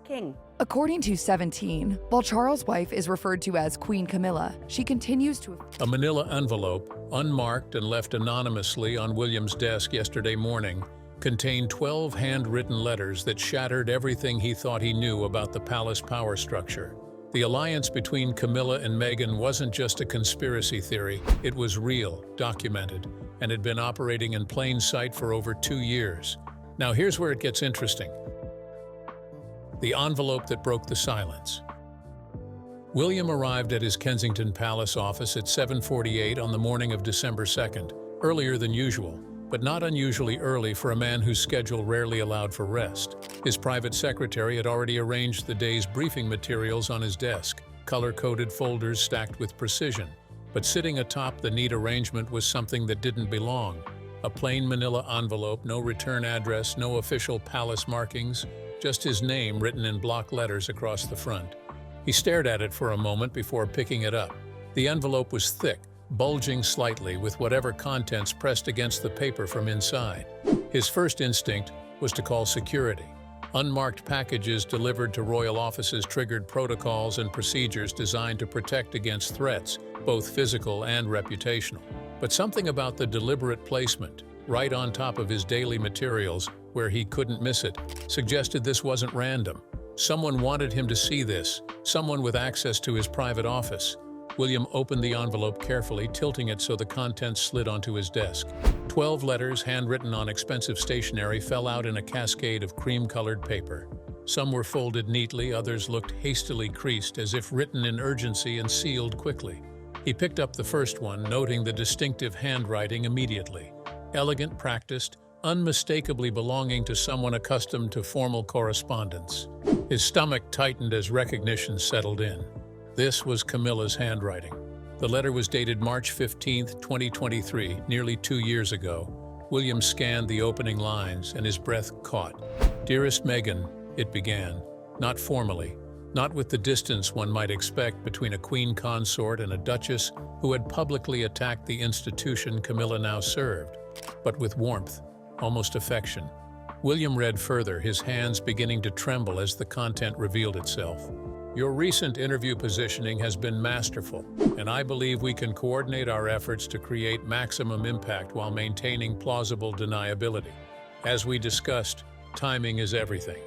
king. According to 17, while Charles' wife is referred to as Queen Camilla, she continues to... A manila envelope, unmarked and left anonymously on William's desk yesterday morning, contained 12 handwritten letters that shattered everything he thought he knew about the palace power structure. The alliance between Camilla and Meghan wasn't just a conspiracy theory, it was real, documented, and had been operating in plain sight for over 2 years. Now here's where it gets interesting. The envelope that broke the silence. William arrived at his Kensington Palace office at 7:48 on the morning of December 2nd, earlier than usual, but not unusually early for a man whose schedule rarely allowed for rest. His private secretary had already arranged the day's briefing materials on his desk, color-coded folders stacked with precision. But sitting atop the neat arrangement was something that didn't belong. A plain manila envelope, no return address, no official palace markings, just his name written in block letters across the front. He stared at it for a moment before picking it up. The envelope was thick, bulging slightly with whatever contents pressed against the paper from inside. His first instinct was to call security. Unmarked packages delivered to royal offices triggered protocols and procedures designed to protect against threats, both physical and reputational. But something about the deliberate placement, right on top of his daily materials, where he couldn't miss it, suggested this wasn't random. Someone wanted him to see this, someone with access to his private office. William opened the envelope carefully, tilting it so the contents slid onto his desk. 12 letters, handwritten on expensive stationery, fell out in a cascade of cream-colored paper. Some were folded neatly, others looked hastily creased, as if written in urgency and sealed quickly. He picked up the first one, noting the distinctive handwriting immediately. Elegant, practiced, unmistakably belonging to someone accustomed to formal correspondence. His stomach tightened as recognition settled in. This was Camilla's handwriting. The letter was dated March 15, 2023, nearly 2 years ago. William scanned the opening lines, and his breath caught. "Dearest Meghan," it began, not formally, not with the distance one might expect between a queen consort and a duchess who had publicly attacked the institution Camilla now served, but with warmth, almost affection. William read further, his hands beginning to tremble as the content revealed itself. "Your recent interview positioning has been masterful, and I believe we can coordinate our efforts to create maximum impact while maintaining plausible deniability. As we discussed, timing is everything.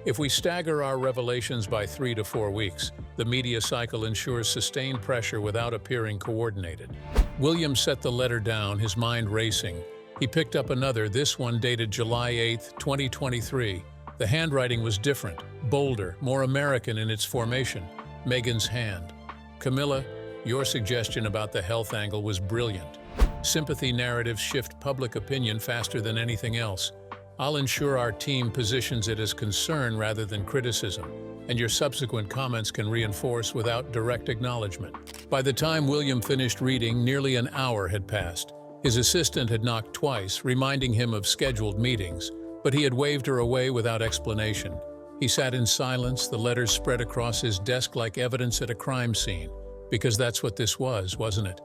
If we stagger our revelations by 3 to 4 weeks, the media cycle ensures sustained pressure without appearing coordinated." William set the letter down, his mind racing. He picked up another, this one dated July 8, 2023. The handwriting was different, bolder, more American in its formation. Meghan's hand. "Camilla, your suggestion about the health angle was brilliant. Sympathy narratives shift public opinion faster than anything else. I'll ensure our team positions it as concern rather than criticism, and your subsequent comments can reinforce without direct acknowledgement." By the time William finished reading, nearly an hour had passed. His assistant had knocked twice, reminding him of scheduled meetings, but he had waved her away without explanation. He sat in silence, the letters spread across his desk like evidence at a crime scene, because that's what this was, wasn't it?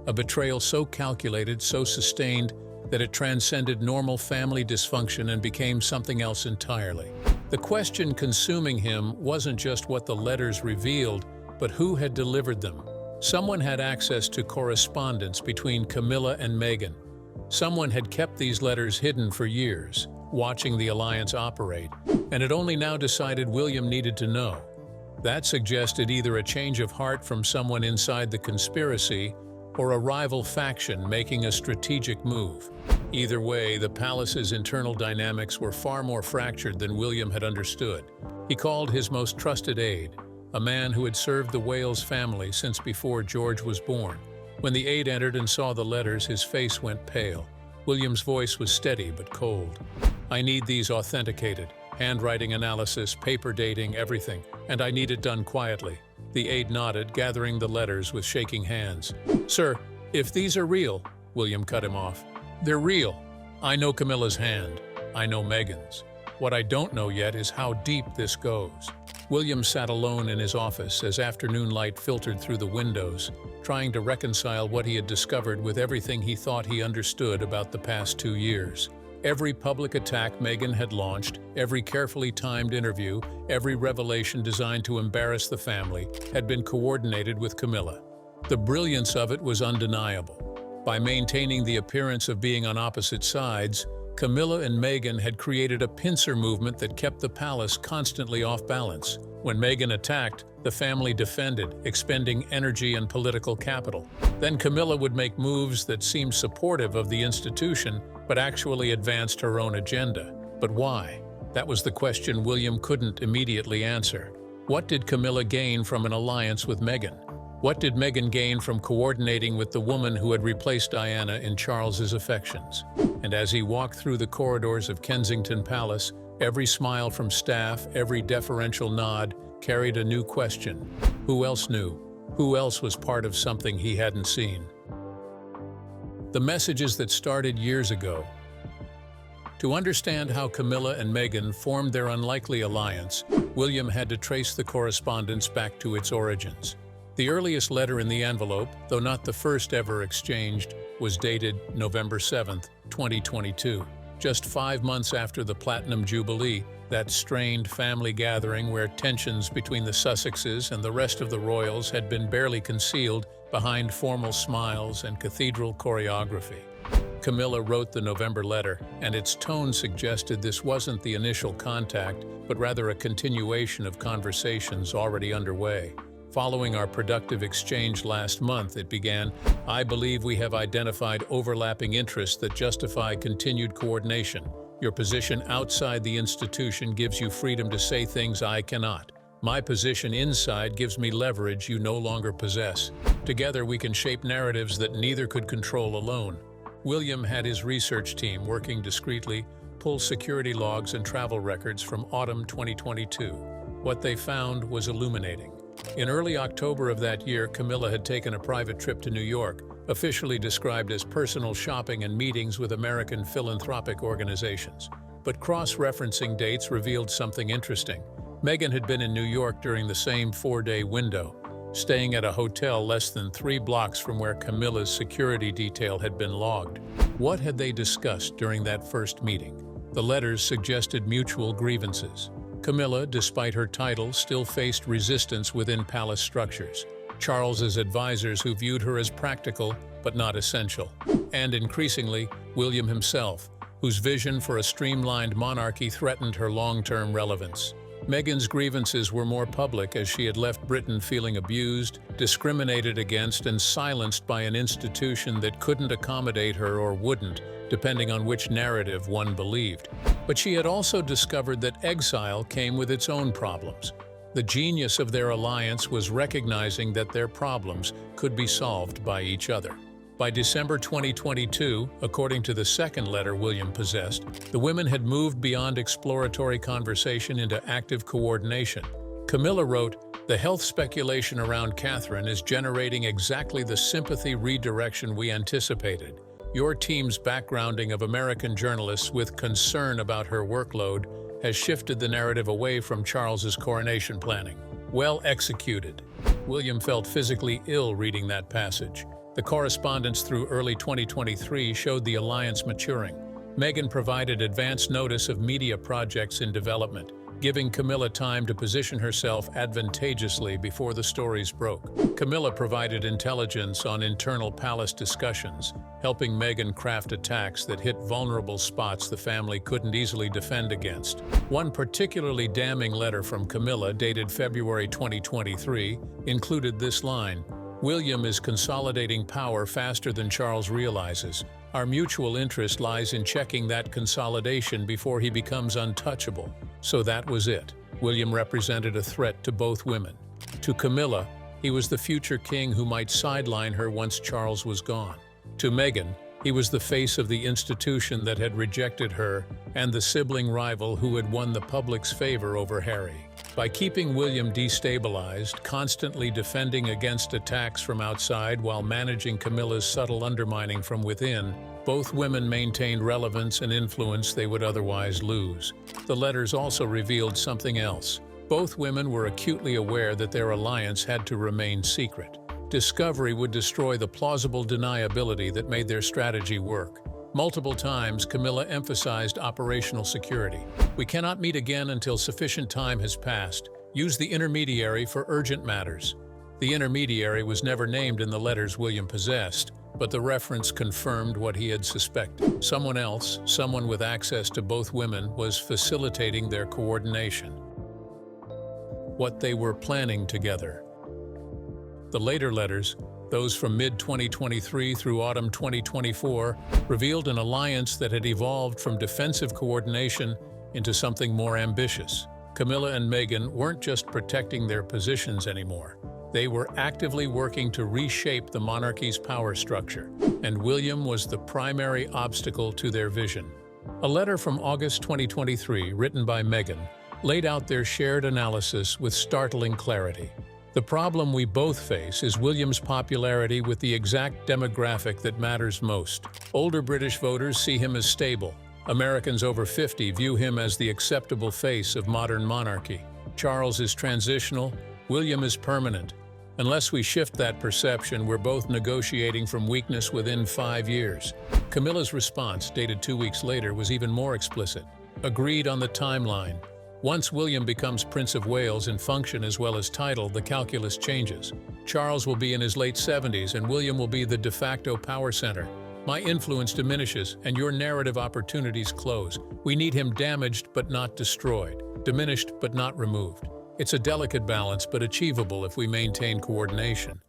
A betrayal so calculated, so sustained, that it transcended normal family dysfunction and became something else entirely. The question consuming him wasn't just what the letters revealed, but who had delivered them. Someone had access to correspondence between Camilla and Meghan. Someone had kept these letters hidden for years, watching the alliance operate, and had only now decided William needed to know. That suggested either a change of heart from someone inside the conspiracy or a rival faction making a strategic move. Either way, the palace's internal dynamics were far more fractured than William had understood. He called his most trusted aide, a man who had served the Wales family since before George was born. When the aide entered and saw the letters, his face went pale. William's voice was steady but cold. "I need these authenticated. Handwriting analysis, paper dating, everything. And I need it done quietly." The aide nodded, gathering the letters with shaking hands. "Sir, if these are real," William cut him off. "They're real. I know Camilla's hand. I know Meghan's. What I don't know yet is how deep this goes." William sat alone in his office as afternoon light filtered through the windows, trying to reconcile what he had discovered with everything he thought he understood about the past 2 years. Every public attack Meghan had launched, every carefully timed interview, every revelation designed to embarrass the family had been coordinated with Camilla. The brilliance of it was undeniable. By maintaining the appearance of being on opposite sides, Camilla and Meghan had created a pincer movement that kept the palace constantly off balance. When Meghan attacked, the family defended, expending energy and political capital. Then Camilla would make moves that seemed supportive of the institution, but actually advanced her own agenda. But why? That was the question William couldn't immediately answer. What did Camilla gain from an alliance with Meghan? What did Meghan gain from coordinating with the woman who had replaced Diana in Charles's affections? And as he walked through the corridors of Kensington Palace, every smile from staff, every deferential nod, carried a new question. Who else knew? Who else was part of something he hadn't seen? The messages that started years ago. To understand how Camilla and Meghan formed their unlikely alliance, William had to trace the correspondence back to its origins. The earliest letter in the envelope, though not the first ever exchanged, was dated November 7, 2022, just 5 months after the Platinum Jubilee, that strained family gathering where tensions between the Sussexes and the rest of the royals had been barely concealed behind formal smiles and cathedral choreography. Camilla wrote the November letter, and its tone suggested this wasn't the initial contact, but rather a continuation of conversations already underway. Following our productive exchange last month, it began, "I believe we have identified overlapping interests that justify continued coordination. Your position outside the institution gives you freedom to say things I cannot. My position inside gives me leverage you no longer possess. Together we can shape narratives that neither could control alone." William had his research team working discreetly, pull security logs and travel records from autumn 2022. What they found was illuminating. In early October of that year, Camilla had taken a private trip to New York, officially described as personal shopping and meetings with American philanthropic organizations. But cross-referencing dates revealed something interesting. Meghan had been in New York during the same 4-day window, staying at a hotel less than 3 blocks from where Camilla's security detail had been logged. What had they discussed during that first meeting? The letters suggested mutual grievances. Camilla, despite her title, still faced resistance within palace structures. Charles's advisors who viewed her as practical but not essential. And increasingly, William himself, whose vision for a streamlined monarchy threatened her long-term relevance. Meghan's grievances were more public as she had left Britain feeling abused, discriminated against, and silenced by an institution that couldn't accommodate her or wouldn't, depending on which narrative one believed. But she had also discovered that exile came with its own problems. The genius of their alliance was recognizing that their problems could be solved by each other. By December 2022, according to the second letter William possessed, the women had moved beyond exploratory conversation into active coordination. Camilla wrote, "The health speculation around Catherine is generating exactly the sympathy redirection we anticipated. Your team's backgrounding of American journalists with concern about her workload has shifted the narrative away from Charles's coronation planning. Well executed." William felt physically ill reading that passage. The correspondence through early 2023 showed the alliance maturing. Meghan provided advance notice of media projects in development, giving Camilla time to position herself advantageously before the stories broke. Camilla provided intelligence on internal palace discussions, helping Meghan craft attacks that hit vulnerable spots the family couldn't easily defend against. One particularly damning letter from Camilla, dated February 2023, included this line, "William is consolidating power faster than Charles realizes. Our mutual interest lies in checking that consolidation before he becomes untouchable." So that was it. William represented a threat to both women. To Camilla, he was the future king who might sideline her once Charles was gone. To Meghan, he was the face of the institution that had rejected her and the sibling rival who had won the public's favor over Harry. By keeping William destabilized, constantly defending against attacks from outside while managing Camilla's subtle undermining from within, both women maintained relevance and influence they would otherwise lose. The letters also revealed something else. Both women were acutely aware that their alliance had to remain secret. Discovery would destroy the plausible deniability that made their strategy work. Multiple times, Camilla emphasized operational security. "We cannot meet again until sufficient time has passed. Use the intermediary for urgent matters." The intermediary was never named in the letters William possessed, but the reference confirmed what he had suspected. Someone else, someone with access to both women, was facilitating their coordination. What they were planning together. The later letters, those from mid-2023 through autumn 2024, revealed an alliance that had evolved from defensive coordination into something more ambitious. Camilla and Meghan weren't just protecting their positions anymore. They were actively working to reshape the monarchy's power structure, and William was the primary obstacle to their vision. A letter from August 2023, written by Meghan, laid out their shared analysis with startling clarity. "The problem we both face is William's popularity with the exact demographic that matters most. Older British voters see him as stable. Americans over 50 view him as the acceptable face of modern monarchy. Charles is transitional, William is permanent. Unless we shift that perception, we're both negotiating from weakness within 5 years." Camilla's response, dated 2 weeks later, was even more explicit. "Agreed on the timeline. Once William becomes Prince of Wales in function as well as title, the calculus changes. Charles will be in his late 70s and William will be the de facto power center. My influence diminishes and your narrative opportunities close. We need him damaged but not destroyed, diminished but not removed. It's a delicate balance but achievable if we maintain coordination."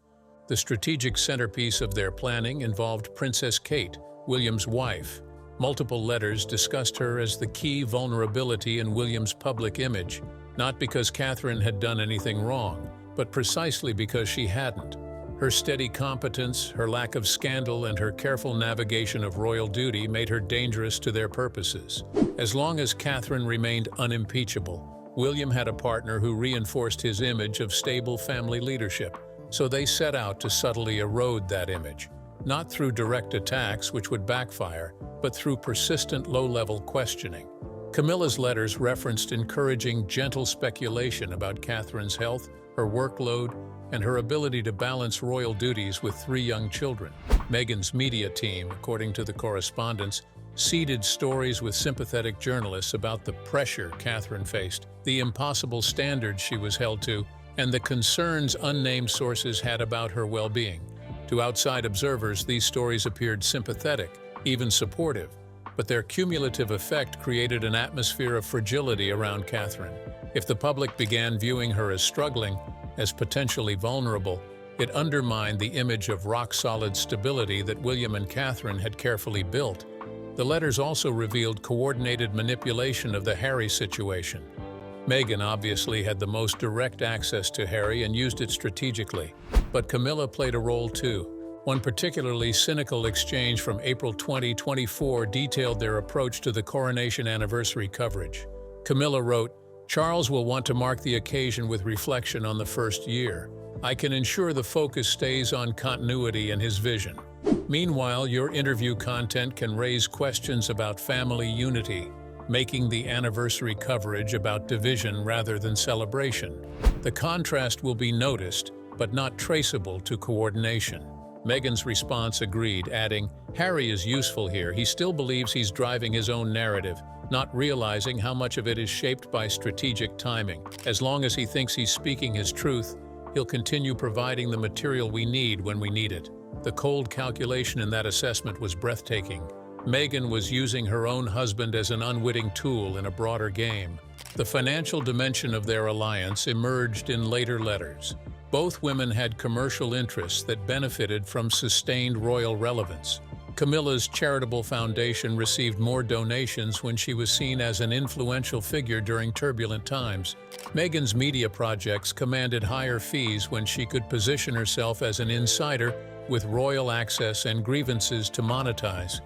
The strategic centerpiece of their planning involved Princess Kate, William's wife. Multiple letters discussed her as the key vulnerability in William's public image, not because Catherine had done anything wrong, but precisely because she hadn't. Her steady competence, her lack of scandal, and her careful navigation of royal duty made her dangerous to their purposes. As long as Catherine remained unimpeachable, William had a partner who reinforced his image of stable family leadership, so they set out to subtly erode that image. Not through direct attacks, which would backfire, but through persistent low-level questioning. Camilla's letters referenced encouraging, gentle speculation about Catherine's health, her workload, and her ability to balance royal duties with 3 young children. Meghan's media team, according to the correspondence, seeded stories with sympathetic journalists about the pressure Catherine faced, the impossible standards she was held to, and the concerns unnamed sources had about her well-being. To outside observers, these stories appeared sympathetic, even supportive, but their cumulative effect created an atmosphere of fragility around Catherine. If the public began viewing her as struggling, as potentially vulnerable, it undermined the image of rock-solid stability that William and Catherine had carefully built. The letters also revealed coordinated manipulation of the Harry situation. Meghan obviously had the most direct access to Harry and used it strategically, but Camilla played a role too. One particularly cynical exchange from April 2024 detailed their approach to the coronation anniversary coverage. Camilla wrote, "Charles will want to mark the occasion with reflection on the first year. I can ensure the focus stays on continuity and his vision. Meanwhile, your interview content can raise questions about family unity, making the anniversary coverage about division rather than celebration. The contrast will be noticed, but not traceable to coordination." Meghan's response agreed, adding, "Harry is useful here. He still believes he's driving his own narrative, not realizing how much of it is shaped by strategic timing. As long as he thinks he's speaking his truth, he'll continue providing the material we need when we need it." The cold calculation in that assessment was breathtaking. Meghan was using her own husband as an unwitting tool in a broader game. The financial dimension of their alliance emerged in later letters. Both women had commercial interests that benefited from sustained royal relevance. Camilla's charitable foundation received more donations when she was seen as an influential figure during turbulent times. Meghan's media projects commanded higher fees when she could position herself as an insider with royal access and grievances to monetize.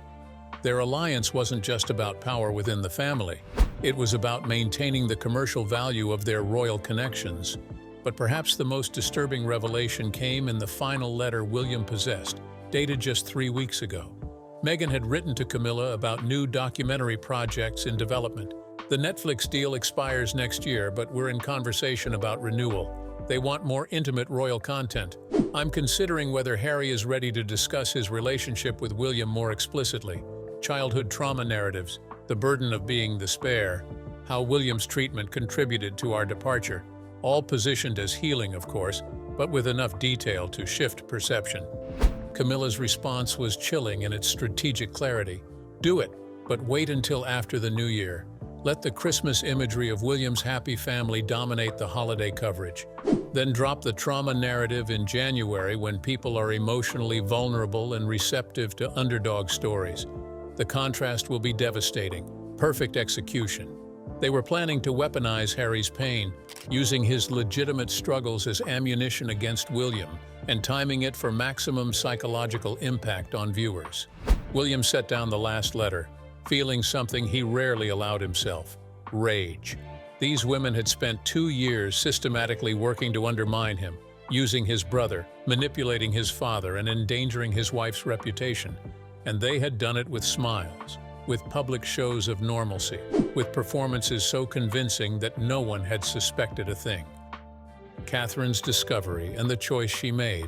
Their alliance wasn't just about power within the family. It was about maintaining the commercial value of their royal connections. But perhaps the most disturbing revelation came in the final letter William possessed, dated just 3 weeks ago. Meghan had written to Camilla about new documentary projects in development. The Netflix deal expires next year, but we're in conversation about renewal. They want more intimate royal content. I'm considering whether Harry is ready to discuss his relationship with William more explicitly. childhood trauma narratives, the burden of being the spare, how William's treatment contributed to our departure, all positioned as healing, of course, but with enough detail to shift perception. Camilla's response was chilling in its strategic clarity. Do it, but wait until after the new year. Let the Christmas imagery of William's happy family dominate the holiday coverage. Then drop the trauma narrative in January when people are emotionally vulnerable and receptive to underdog stories. The contrast will be devastating. Perfect execution. They were planning to weaponize Harry's pain, using his legitimate struggles as ammunition against William, and timing it for maximum psychological impact on viewers. William set down the last letter, feeling something he rarely allowed himself: rage. These women had spent 2 years systematically working to undermine him, using his brother, manipulating his father, and endangering his wife's reputation. And they had done it with smiles, with public shows of normalcy, with performances so convincing that no one had suspected a thing. Catherine's discovery and the choice she made.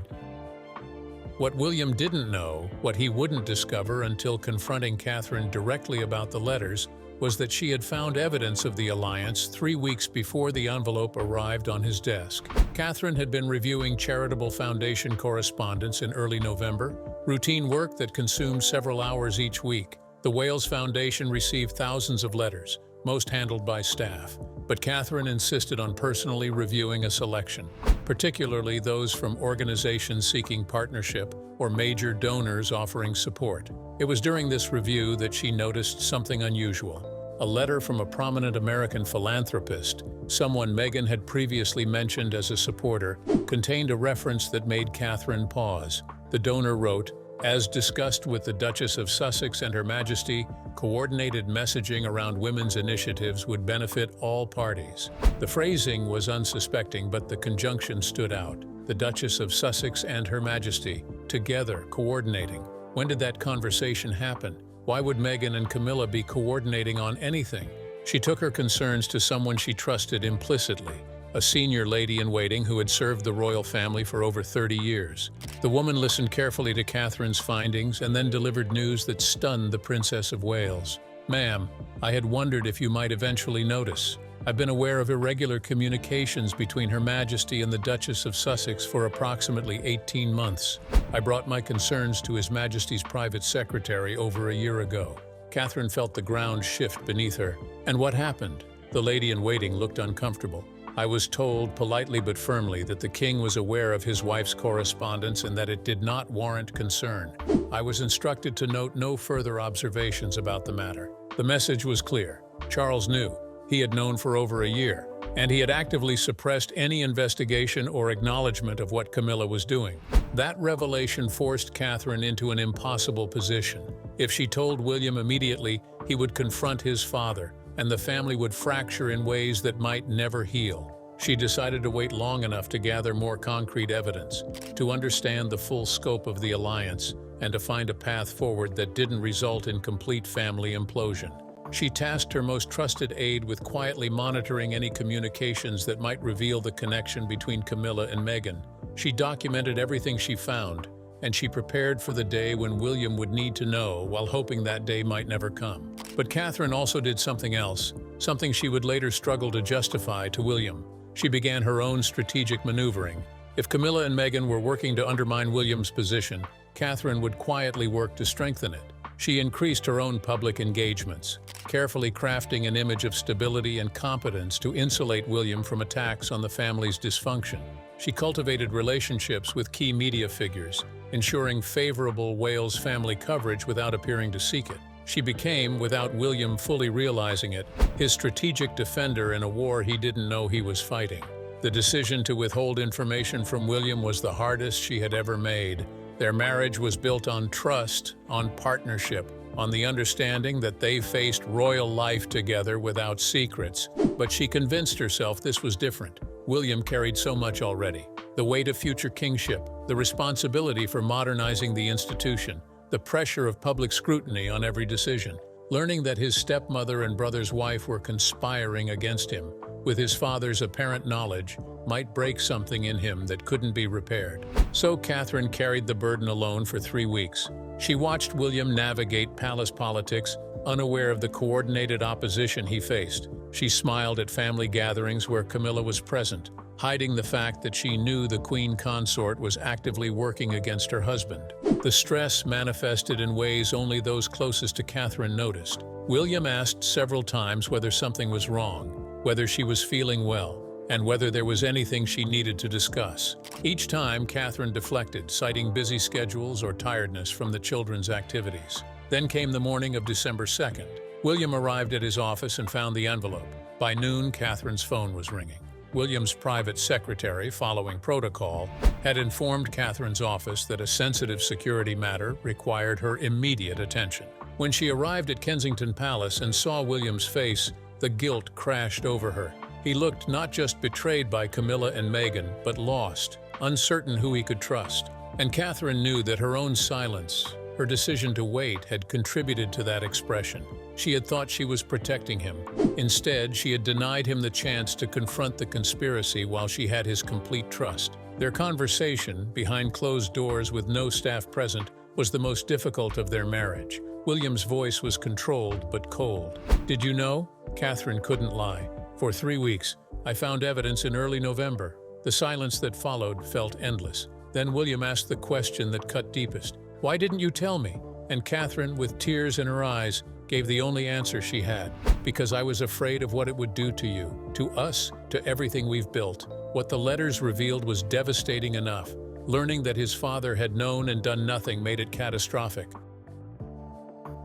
What William didn't know, what he wouldn't discover until confronting Catherine directly about the letters, was that she had found evidence of the alliance 3 weeks before the envelope arrived on his desk. Catherine had been reviewing charitable foundation correspondence in early November, routine work that consumed several hours each week. The Wales Foundation received thousands of letters, most handled by staff, but Catherine insisted on personally reviewing a selection, particularly those from organizations seeking partnership or major donors offering support. It was during this review that she noticed something unusual. A letter from a prominent American philanthropist, someone Meghan had previously mentioned as a supporter, contained a reference that made Catherine pause. The donor wrote, "As discussed with the Duchess of Sussex and Her Majesty, coordinated messaging around women's initiatives would benefit all parties." The phrasing was unsuspecting, but the conjunction stood out. The Duchess of Sussex and Her Majesty, together, coordinating. When did that conversation happen? Why would Meghan and Camilla be coordinating on anything? She took her concerns to someone she trusted implicitly, a senior lady-in-waiting who had served the royal family for over 30 years. The woman listened carefully to Catherine's findings and then delivered news that stunned the Princess of Wales. "Ma'am, I had wondered if you might eventually notice. I've been aware of irregular communications between Her Majesty and the Duchess of Sussex for approximately 18 months. I brought my concerns to His Majesty's private secretary over a year ago." Catherine felt the ground shift beneath her. "And what happened?" The lady-in-waiting looked uncomfortable. "I was told, politely but firmly, that the king was aware of his wife's correspondence and that it did not warrant concern. I was instructed to note no further observations about the matter." The message was clear. Charles knew. He had known for over a year, and he had actively suppressed any investigation or acknowledgement of what Camilla was doing. That revelation forced Catherine into an impossible position. If she told William immediately, he would confront his father, and the family would fracture in ways that might never heal. She decided to wait long enough to gather more concrete evidence, to understand the full scope of the alliance, and to find a path forward that didn't result in complete family implosion. She tasked her most trusted aide with quietly monitoring any communications that might reveal the connection between Camilla and Meghan. She documented everything she found, and she prepared for the day when William would need to know, while hoping that day might never come. But Catherine also did something else, something she would later struggle to justify to William. She began her own strategic maneuvering. If Camilla and Meghan were working to undermine William's position, Catherine would quietly work to strengthen it. She increased her own public engagements, carefully crafting an image of stability and competence to insulate William from attacks on the family's dysfunction. She cultivated relationships with key media figures, ensuring favorable Wales family coverage without appearing to seek it. She became, without William fully realizing it, his strategic defender in a war he didn't know he was fighting. The decision to withhold information from William was the hardest she had ever made. Their marriage was built on trust, on partnership, on the understanding that they faced royal life together without secrets. But she convinced herself this was different. William carried so much already: the weight of future kingship, the responsibility for modernizing the institution, the pressure of public scrutiny on every decision. Learning that his stepmother and brother's wife were conspiring against him, with his father's apparent knowledge, might break something in him that couldn't be repaired. So Catherine carried the burden alone for 3 weeks. She watched William navigate palace politics, unaware of the coordinated opposition he faced. She smiled at family gatherings where Camilla was present, hiding the fact that she knew the queen consort was actively working against her husband. The stress manifested in ways only those closest to Catherine noticed. William asked several times whether something was wrong, whether she was feeling well, and whether there was anything she needed to discuss. Each time, Catherine deflected, citing busy schedules or tiredness from the children's activities. Then came the morning of December 2nd. William arrived at his office and found the envelope. By noon, Catherine's phone was ringing. William's private secretary, following protocol, had informed Catherine's office that a sensitive security matter required her immediate attention. When she arrived at Kensington Palace and saw William's face, the guilt crashed over her. He looked not just betrayed by Camilla and Meghan, but lost, uncertain who he could trust. And Catherine knew that her own silence, her decision to wait, had contributed to that expression. She had thought she was protecting him. Instead, she had denied him the chance to confront the conspiracy while she had his complete trust. Their conversation, behind closed doors with no staff present, was the most difficult of their marriage. William's voice was controlled but cold. "Did you know?" Catherine couldn't lie. "For 3 weeks. I found evidence in early November." The silence that followed felt endless. Then William asked the question that cut deepest. "Why didn't you tell me?" And Catherine, with tears in her eyes, gave the only answer she had. "Because I was afraid of what it would do to you, to us, to everything we've built." What the letters revealed was devastating enough. Learning that his father had known and done nothing made it catastrophic.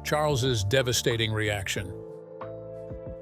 Charles's devastating reaction.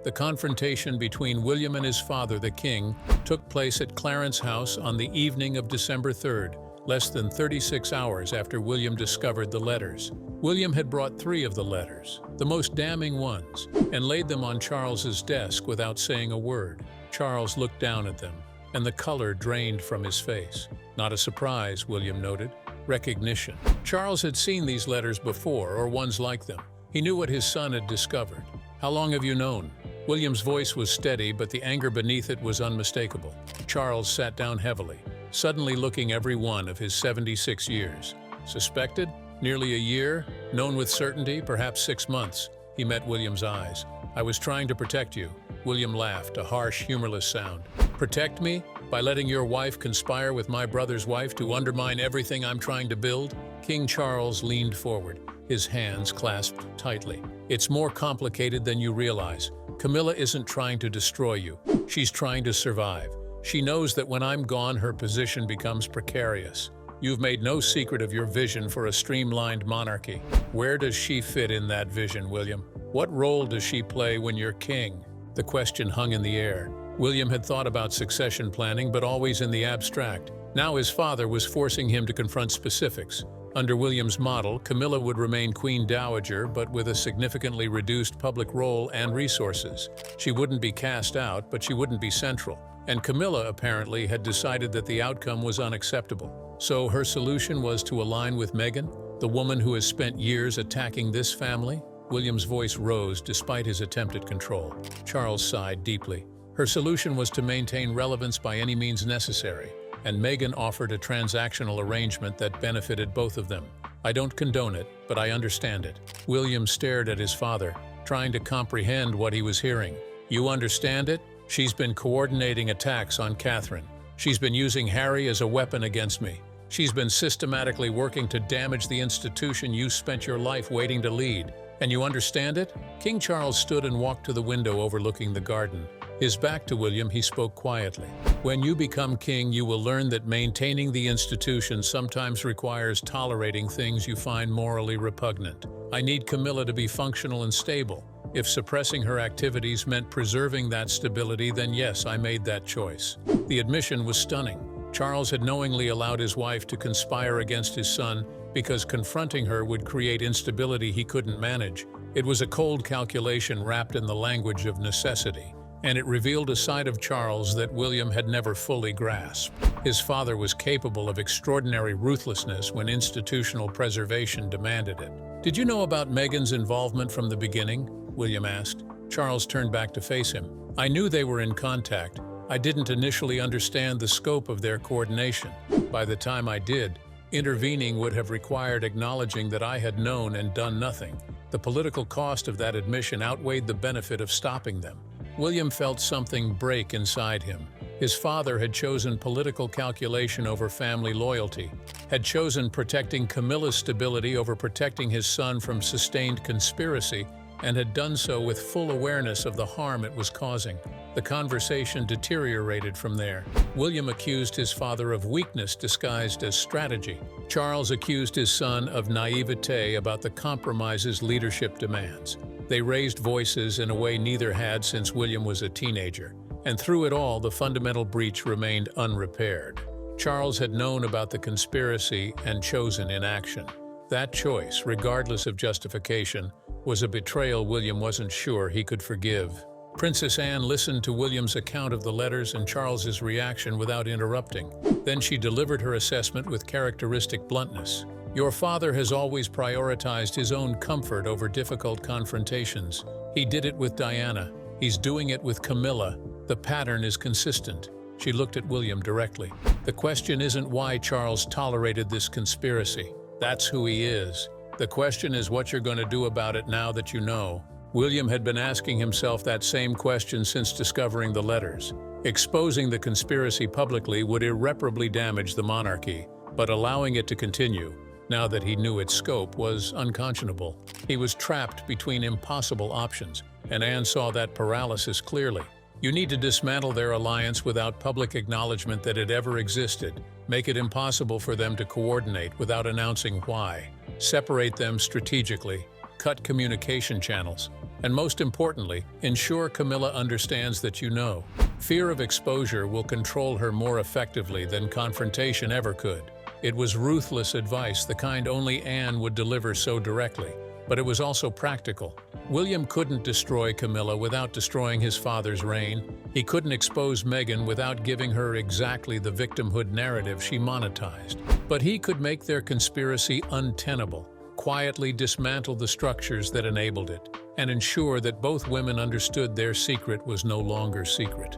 The confrontation between William and his father, the king, took place at Clarence House on the evening of December 3rd, less than 36 hours after William discovered the letters. William had brought 3 of the letters, the most damning ones, and laid them on Charles's desk without saying a word. Charles looked down at them, and the color drained from his face. Not a surprise, William noted. Recognition. Charles had seen these letters before, or ones like them. He knew what his son had discovered. "How long have you known?" William's voice was steady, but the anger beneath it was unmistakable. Charles sat down heavily, suddenly looking every one of his 76 years. "Suspected? Nearly a year? Known with certainty? Perhaps 6 months." He met William's eyes. "I was trying to protect you." William laughed, a harsh, humorless sound. "Protect me? By letting your wife conspire with my brother's wife to undermine everything I'm trying to build?" King Charles leaned forward, his hands clasped tightly. "It's more complicated than you realize. Camilla isn't trying to destroy you. She's trying to survive. She knows that when I'm gone, her position becomes precarious. You've made no secret of your vision for a streamlined monarchy. Where does she fit in that vision, William? What role does she play when you're king?" The question hung in the air. William had thought about succession planning, but always in the abstract. Now his father was forcing him to confront specifics. Under William's model, Camilla would remain Queen Dowager, but with a significantly reduced public role and resources. She wouldn't be cast out, but she wouldn't be central. And Camilla apparently had decided that the outcome was unacceptable. So her solution was to align with Meghan, the woman who has spent years attacking this family? William's voice rose despite his attempt at control. Charles sighed deeply. Her solution was to maintain relevance by any means necessary, and Meghan offered a transactional arrangement that benefited both of them. "I don't condone it, but I understand it." William stared at his father, trying to comprehend what he was hearing. "You understand it? She's been coordinating attacks on Catherine. She's been using Harry as a weapon against me. She's been systematically working to damage the institution you spent your life waiting to lead. And you understand it?" King Charles stood and walked to the window overlooking the garden. His back to William, he spoke quietly. "When you become king, you will learn that maintaining the institution sometimes requires tolerating things you find morally repugnant. I need Camilla to be functional and stable. If suppressing her activities meant preserving that stability, then yes, I made that choice." The admission was stunning. Charles had knowingly allowed his wife to conspire against his son because confronting her would create instability he couldn't manage. It was a cold calculation wrapped in the language of necessity, and it revealed a side of Charles that William had never fully grasped. His father was capable of extraordinary ruthlessness when institutional preservation demanded it. "Did you know about Meghan's involvement from the beginning?" William asked. Charles turned back to face him. "I knew they were in contact. I didn't initially understand the scope of their coordination. By the time I did, intervening would have required acknowledging that I had known and done nothing. The political cost of that admission outweighed the benefit of stopping them." William felt something break inside him. His father had chosen political calculation over family loyalty, had chosen protecting Camilla's stability over protecting his son from sustained conspiracy, and had done so with full awareness of the harm it was causing. The conversation deteriorated from there. William accused his father of weakness disguised as strategy. Charles accused his son of naivete about the compromises leadership demands. They raised voices in a way neither had since William was a teenager. And through it all, the fundamental breach remained unrepaired. Charles had known about the conspiracy and chosen inaction. That choice, regardless of justification, was a betrayal William wasn't sure he could forgive. Princess Anne listened to William's account of the letters and Charles's reaction without interrupting. Then she delivered her assessment with characteristic bluntness. "Your father has always prioritized his own comfort over difficult confrontations. He did it with Diana. He's doing it with Camilla. The pattern is consistent." She looked at William directly. "The question isn't why Charles tolerated this conspiracy. That's who he is. The question is what you're going to do about it now that you know." William had been asking himself that same question since discovering the letters. Exposing the conspiracy publicly would irreparably damage the monarchy, but allowing it to continue, now that he knew its scope, was unconscionable. He was trapped between impossible options, and Anne saw that paralysis clearly. "You need to dismantle their alliance without public acknowledgement that it ever existed. Make it impossible for them to coordinate without announcing why. Separate them strategically. Cut communication channels. And most importantly, ensure Camilla understands that you know. Fear of exposure will control her more effectively than confrontation ever could." It was ruthless advice, the kind only Anne would deliver so directly, but it was also practical. William couldn't destroy Camilla without destroying his father's reign. He couldn't expose Meghan without giving her exactly the victimhood narrative she monetized. But he could make their conspiracy untenable, quietly dismantle the structures that enabled it, and ensure that both women understood their secret was no longer secret.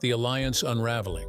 The alliance unraveling.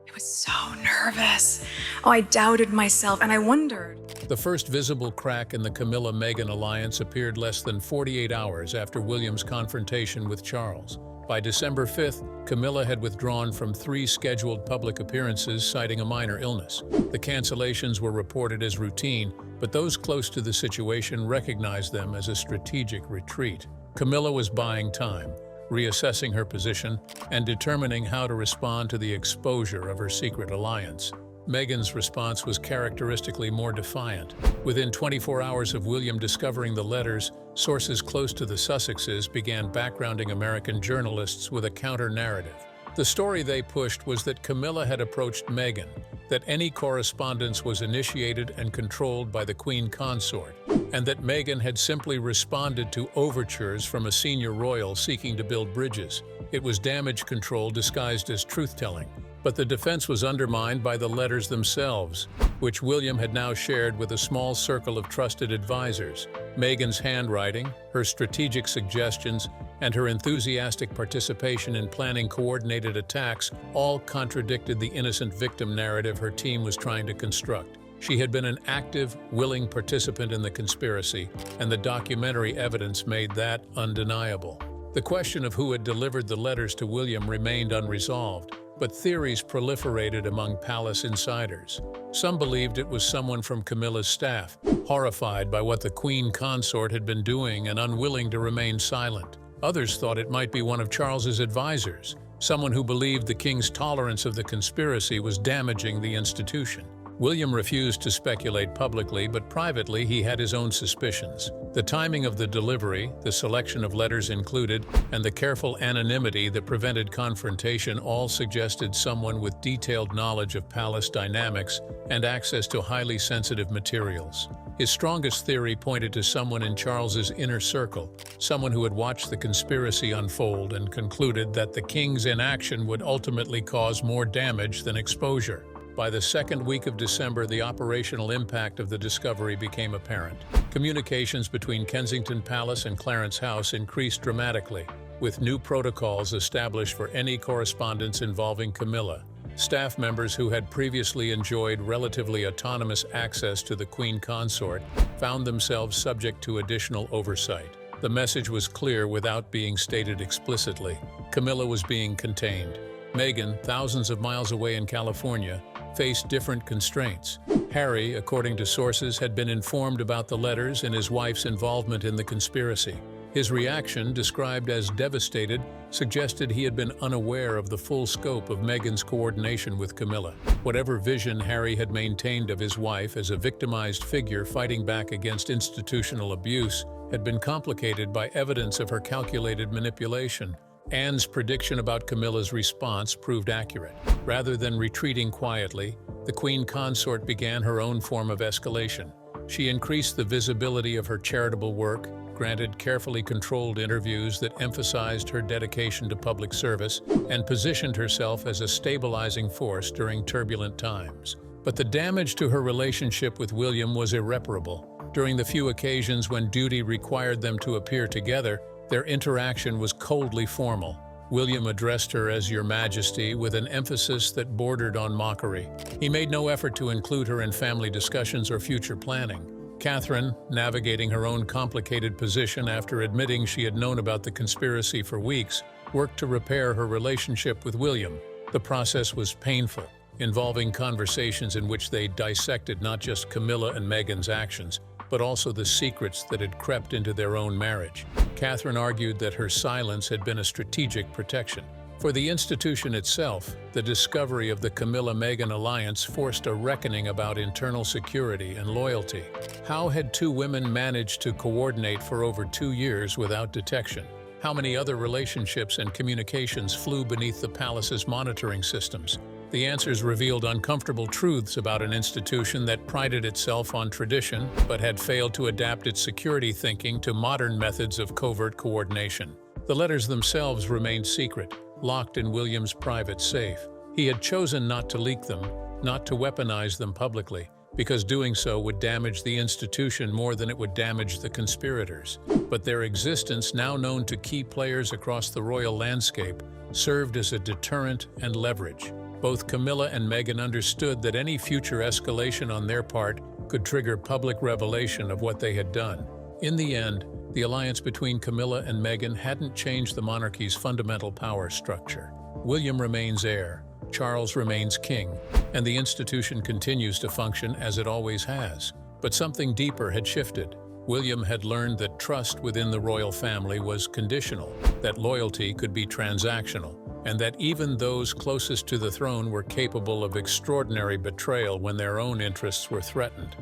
I was so nervous. Oh, I doubted myself, and I wondered. The first visible crack in the Camilla-Meghan alliance appeared less than 48 hours after William's confrontation with Charles. By December 5th, Camilla had withdrawn from 3 scheduled public appearances, citing a minor illness. The cancellations were reported as routine, but those close to the situation recognized them as a strategic retreat. Camilla was buying time, reassessing her position, and determining how to respond to the exposure of her secret alliance. Meghan's response was characteristically more defiant. Within 24 hours of William discovering the letters, sources close to the Sussexes began backgrounding American journalists with a counter-narrative. The story they pushed was that Camilla had approached Meghan, that any correspondence was initiated and controlled by the Queen Consort, and that Meghan had simply responded to overtures from a senior royal seeking to build bridges. It was damage control disguised as truth-telling. But the defense was undermined by the letters themselves, which William had now shared with a small circle of trusted advisors. Meghan's handwriting, her strategic suggestions, and her enthusiastic participation in planning coordinated attacks all contradicted the innocent victim narrative her team was trying to construct. She had been an active, willing participant in the conspiracy, and the documentary evidence made that undeniable. The question of who had delivered the letters to William remained unresolved, but theories proliferated among palace insiders. Some believed it was someone from Camilla's staff, horrified by what the Queen Consort had been doing and unwilling to remain silent. Others thought it might be one of Charles's advisors, someone who believed the king's tolerance of the conspiracy was damaging the institution. William refused to speculate publicly, but privately he had his own suspicions. The timing of the delivery, the selection of letters included, and the careful anonymity that prevented confrontation all suggested someone with detailed knowledge of palace dynamics and access to highly sensitive materials. His strongest theory pointed to someone in Charles's inner circle, someone who had watched the conspiracy unfold and concluded that the king's inaction would ultimately cause more damage than exposure. By the second week of December, the operational impact of the discovery became apparent. Communications between Kensington Palace and Clarence House increased dramatically, with new protocols established for any correspondence involving Camilla. Staff members who had previously enjoyed relatively autonomous access to the Queen Consort found themselves subject to additional oversight. The message was clear without being stated explicitly. Camilla was being contained. Meghan, thousands of miles away in California, faced different constraints. Harry, according to sources, had been informed about the letters and his wife's involvement in the conspiracy. His reaction, described as devastated, suggested he had been unaware of the full scope of Meghan's coordination with Camilla. Whatever vision Harry had maintained of his wife as a victimized figure fighting back against institutional abuse had been complicated by evidence of her calculated manipulation. Anne's prediction about Camilla's response proved accurate. Rather than retreating quietly, the Queen Consort began her own form of escalation. She increased the visibility of her charitable work, granted carefully controlled interviews that emphasized her dedication to public service, and positioned herself as a stabilizing force during turbulent times. But the damage to her relationship with William was irreparable. During the few occasions when duty required them to appear together, their interaction was coldly formal. William addressed her as Your Majesty with an emphasis that bordered on mockery. He made no effort to include her in family discussions or future planning. Catherine, navigating her own complicated position after admitting she had known about the conspiracy for weeks, worked to repair her relationship with William. The process was painful, involving conversations in which they dissected not just Camilla and Meghan's actions, but also the secrets that had crept into their own marriage. Catherine argued that her silence had been a strategic protection. For the institution itself, the discovery of the Camilla-Meghan alliance forced a reckoning about internal security and loyalty. How had two women managed to coordinate for over 2 years without detection? How many other relationships and communications flew beneath the palace's monitoring systems? The answers revealed uncomfortable truths about an institution that prided itself on tradition but had failed to adapt its security thinking to modern methods of covert coordination. The letters themselves remained secret, locked in William's private safe. He had chosen not to leak them, not to weaponize them publicly, because doing so would damage the institution more than it would damage the conspirators. But their existence, now known to key players across the royal landscape, served as a deterrent and leverage. Both Camilla and Meghan understood that any future escalation on their part could trigger public revelation of what they had done. In the end, the alliance between Camilla and Meghan hadn't changed the monarchy's fundamental power structure. William remains heir, Charles remains king, and the institution continues to function as it always has. But something deeper had shifted. William had learned that trust within the royal family was conditional, that loyalty could be transactional, and that even those closest to the throne were capable of extraordinary betrayal when their own interests were threatened.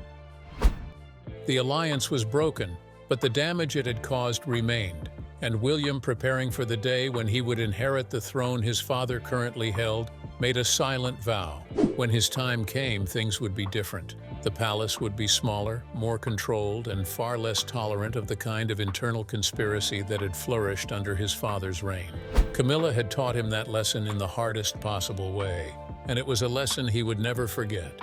The alliance was broken, but the damage it had caused remained, and William, preparing for the day when he would inherit the throne his father currently held, made a silent vow. When his time came, things would be different. The palace would be smaller, more controlled, and far less tolerant of the kind of internal conspiracy that had flourished under his father's reign. Camilla had taught him that lesson in the hardest possible way, and it was a lesson he would never forget.